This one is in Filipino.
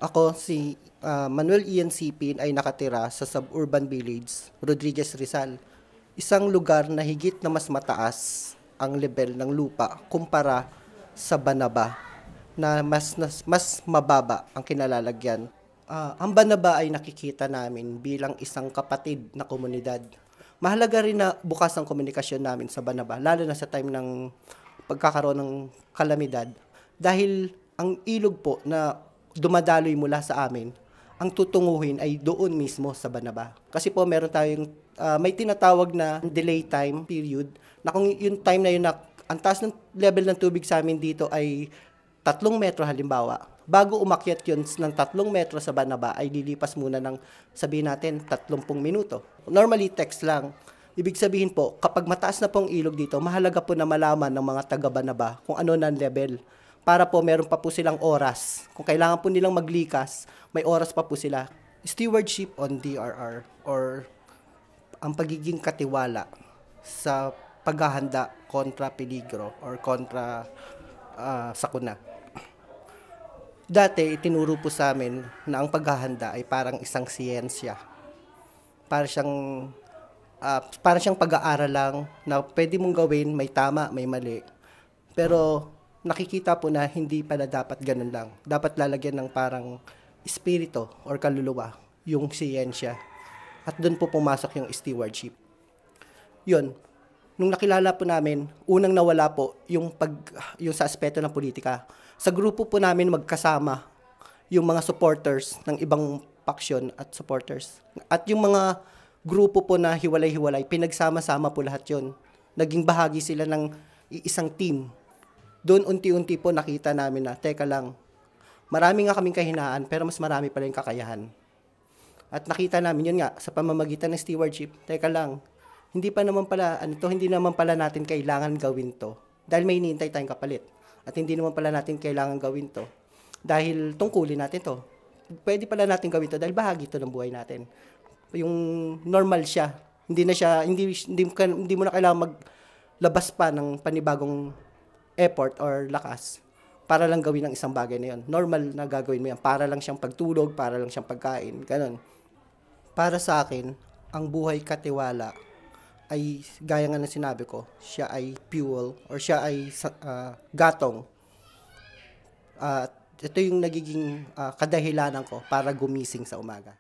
Ako si Manuel Ian Sipin ay nakatira sa suburban village, Rodriguez Rizal. Isang lugar na higit na mas mataas ang level ng lupa kumpara sa Banaba na mas mababa ang kinalalagyan. Ang Banaba ay nakikita namin bilang isang kapatid na komunidad. Mahalaga rin na bukas ang komunikasyon namin sa Banaba, lalo na sa time ng pagkakaroon ng kalamidad. Dahil ang ilog po na dumadaloy mula sa amin, ang tutunguhin ay doon mismo sa Banaba. Kasi po meron tayong may tinatawag na delay time period na kung yung time na yun na ang taas ng level ng tubig sa amin dito ay 3 metro halimbawa. Bago umakyat yun ng 3 metro sa Banaba ay lilipas muna ng sabihin natin 30 minuto. Normally text lang. Ibig sabihin po, kapag mataas na pong ilog dito, mahalaga po na malaman ng mga taga Banaba kung ano na ang level. Para po meron pa po silang oras. Kung kailangan po nilang maglikas, may oras pa po sila. Stewardship on DRR or ang pagiging katiwala sa paghahanda kontra peligro or kontra sakuna. Dati, itinuro po sa amin na ang paghahanda ay parang isang siyensya. Para siyang, para siyang pag-aaral lang na pwede mong gawin, may tama, may mali. Pero nakikita po na hindi pala dapat ganun lang. Dapat lalagyan ng parang espiritu or kaluluwa, yung siyensya. At doon po pumasok yung stewardship. Yun, nung nakilala po namin, unang nawala po yung sa aspeto ng politika. Sa grupo po namin magkasama yung mga supporters ng ibang faction at supporters. At yung mga grupo po na hiwalay-hiwalay, pinagsama-sama po lahat yun. Naging bahagi sila ng isang team. Doon unti-unti po nakita namin na, teka lang, marami nga kaming kahinaan pero mas marami pa rin kakayahan. At nakita namin yun nga, sa pamamagitan ng stewardship, teka lang, hindi naman pala natin kailangan gawin to. Dahil may hinihintay tayong kapalit. At hindi naman pala natin kailangan gawin to. Dahil tungkulin natin to. Pwede pala natin gawin to dahil bahagi to ng buhay natin. Yung normal siya. Hindi mo na kailangan maglabas pa ng panibagong effort or lakas para lang gawin ang isang bagay na yun. Normal na gagawin mo yan. Para lang siyang pagtulog, para lang siyang pagkain. Ganon. Para sa akin, ang buhay katiwala ay gaya nga ng sinabi ko, siya ay fuel or siya ay gatong. Ito yung nagiging kadahilanan ko para gumising sa umaga.